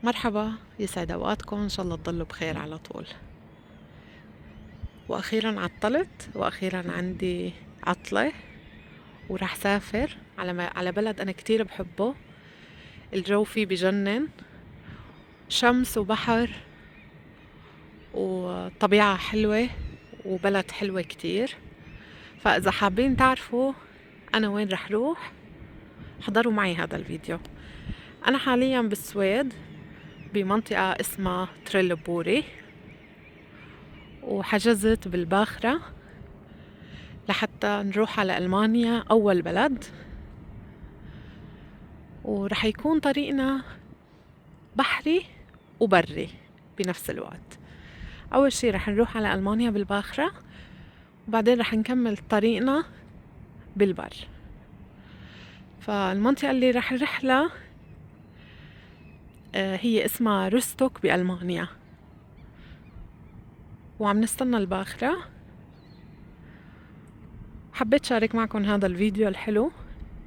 مرحبا، يسعد اوقاتكم، ان شاء الله تضلوا بخير على طول. واخيرا عطلت، واخيرا عندي عطلة وراح سافر على بلد انا كتير بحبه. الجو فيه بجنن، شمس وبحر وطبيعة حلوة وبلد حلوة كتير. فاذا حابين تعرفوا انا وين رح روح حضروا معي هذا الفيديو. انا حاليا بالسويد بمنطقة اسمها تريلبوري، وحجزت بالباخرة لحتى نروح على ألمانيا أول بلد. ورح يكون طريقنا بحري وبري بنفس الوقت. أول شي رح نروح على ألمانيا بالباخرة، وبعدين رح نكمل طريقنا بالبر. فالمنطقة اللي رح نرحلها هي اسمها روستوك بألمانيا، وعم نستنى الباخرة. حبيت شارك معكم هذا الفيديو الحلو،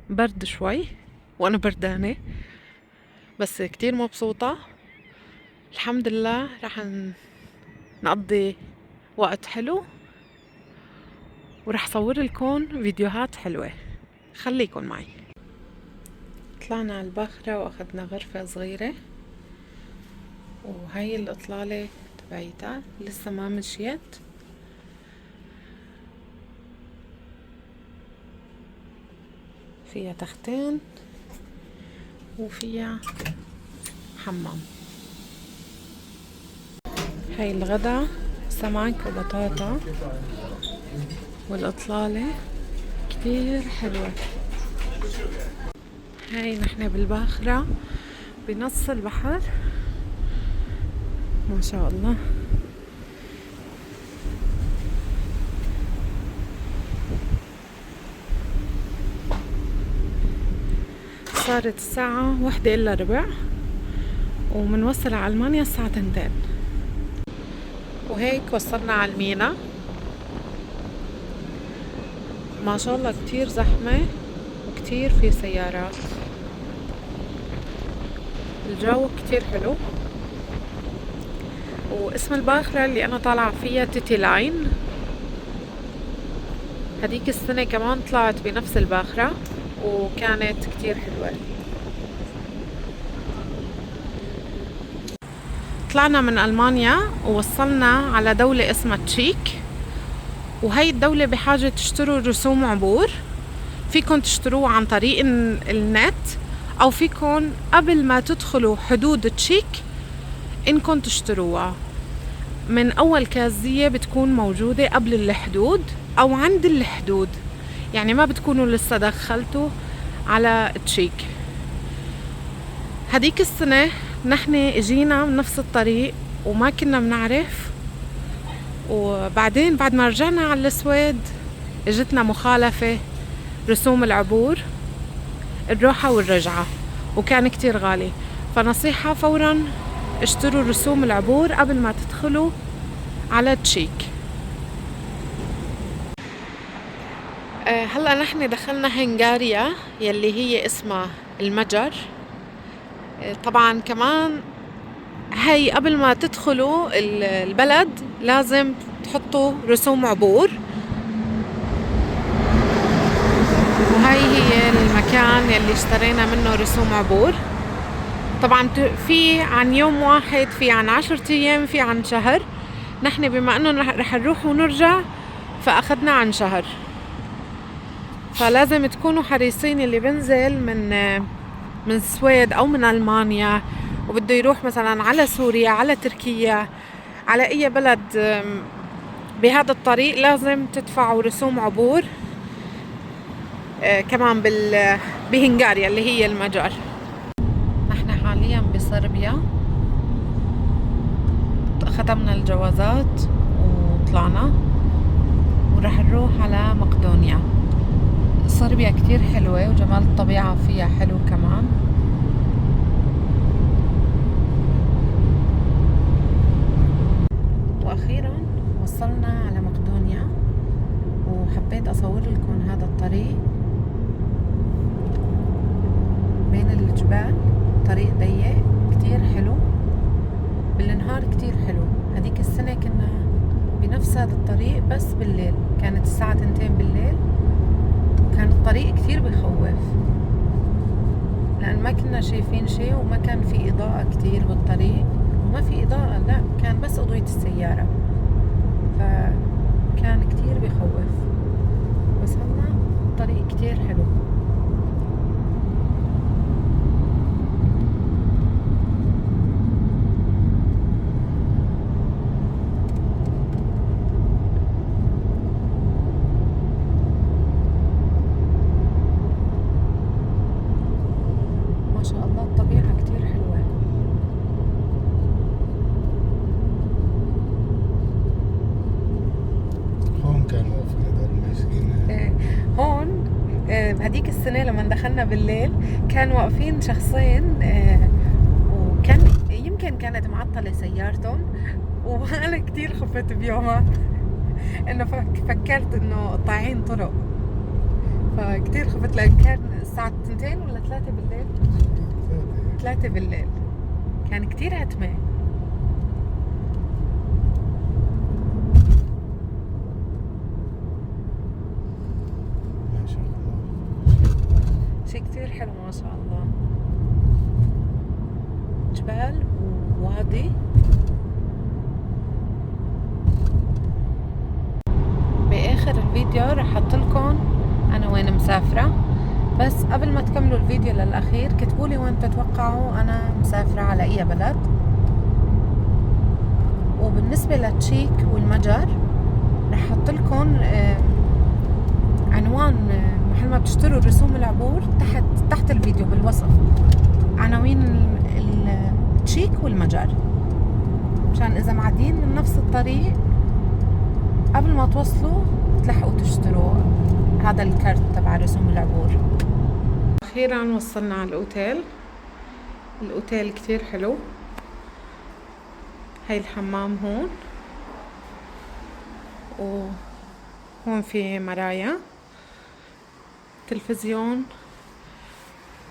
برد شوي وأنا بردانة بس كتير مبسوطة. الحمد لله رح نقضي وقت حلو، ورح صور لكم فيديوهات حلوة، خليكن معي. طلعنا على الباخرة واخدنا غرفة صغيرة، وهي الإطلالة تبعيتها لسه ما مشيت. فيها تختين وفيها حمام. هاي الغدا سمك وبطاطا، والإطلالة كتير حلوة. هاي نحن بالباخرة بنص البحر، ما شاء الله. صارت الساعة 1:15 ومنوصل على ألمانيا الساعة 2. وهيك وصلنا على المينا. ما شاء الله كتير زحمة وكتير في سيارات. الجو كتير حلو. واسم الباخرة اللي أنا طالعة فيها تيتي لاين. هديك السنة كمان طلعت بنفس الباخرة وكانت كتير حلوة. طلعنا من ألمانيا ووصلنا على دولة اسمها تشيك، وهي الدولة بحاجة تشتروا رسوم عبور. فيكن تشتروه عن طريق النت، أو فيكن قبل ما تدخلوا حدود تشيك إنكم تشتروها من أول كازية بتكون موجودة قبل الحدود أو عند الحدود، يعني ما بتكونوا لسه دخلتوا على تشيك. هديك السنة نحن اجينا من نفس الطريق وما كنا بنعرف، وبعدين بعد ما رجعنا على السويد اجتنا مخالفة رسوم العبور الروحة والرجعة، وكان كتير غالي. فنصيحة فورا اشتروا رسوم العبور قبل ما تدخلوا على تشيك. هلأ نحن دخلنا هنغاريا يلي هي اسمها المجر. طبعا كمان هاي قبل ما تدخلوا البلد لازم تحطوا رسوم عبور، وهاي هي المكان يلي اشترينا منه رسوم عبور. طبعا في عن يوم واحد، في عن 10 أيام، في عن شهر. نحن بما انه رح نروح ونرجع فاخدنا عن شهر، فلازم تكونوا حريصين. اللي بنزل من السويد او من ألمانيا وبده يروح مثلا على سوريا، على تركيا، على اي بلد بهذا الطريق لازم تدفعوا رسوم عبور. كمان بهنغاريا اللي هي المجر. نحن حاليا بصربيا، ختمنا الجوازات وطلعنا ورح نروح على مقدونيا. صربيا كتير حلوة وجمال الطبيعة فيها حلو كمان. واخيرا وصلنا على مقدونيا، وحبيت اصور لكم هذا الطريق بين الجبال. طريق ضيق كتير حلو، بالنهار كتير حلو. هديك السنة كنا بنفس هذا الطريق بس بالليل، كانت الساعة 2 بالليل، كان الطريق كتير بخوف لأن ما كنا شايفين شيء وما كان في إضاءة كتير بالطريق، وما في إضاءة، لا كان بس أضوية السيارة، فكان كتير بخوف. بس هلا الطريق كتير حلو. ما شاء الله الطبيعة كتير حلوة. هون كانوا واقفين هدول الماشيين. هون بهديك السنة لما دخلنا بالليل كانوا واقفين شخصين، وكان يمكن كانت معطلة سيارتهم، وأنا كتير خفت بيومها إنه فكرت إنه قاطعين طرق، فكتير خفت لأن كان الساعة 2 ولا 3 بالليل. 3 بالليل كان كتير عتمة. ما شاء الله. شي كتير حلو ما شاء الله. جبال ووادي. بآخر الفيديو رح احط لكم انا وين مسافرة، بس قبل ما تكملوا الفيديو للأخير كتبولي وين تتوقعوا أنا مسافرة على أي بلد. وبالنسبة لتشيك والمجر رح أحط لكم عنوان محل ما بتشتروا رسوم العبور تحت الفيديو بالوصف، عناوين التشيك والمجر، مشان إذا معدين من نفس الطريق قبل ما توصلوا تلحقوا تشتروا هذا الكارت تبع رسوم العبور. أخيرا وصلنا على الأوتيل. الأوتيل كتير حلو. هاي الحمام هون، وهون في مرايا، تلفزيون،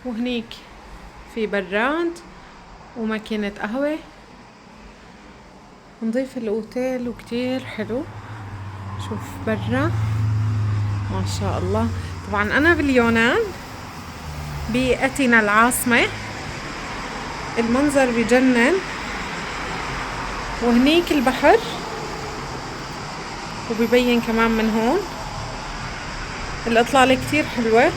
وهنيك في براد وماكينة قهوة. نضيف الأوتيل وكتير حلو. شوف برا ما شاء الله. طبعا أنا باليونان بأتينا العاصمة، المنظر بجنن، وهنيك البحر وبيبين كمان من هون. الإطلالة كتير حلوة.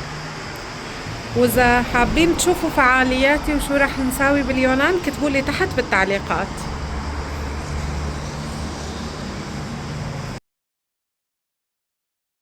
وإذا حابين تشوفوا فعالياتي وشو رح نساوي باليونان كتبولي تحت بالتعليقات.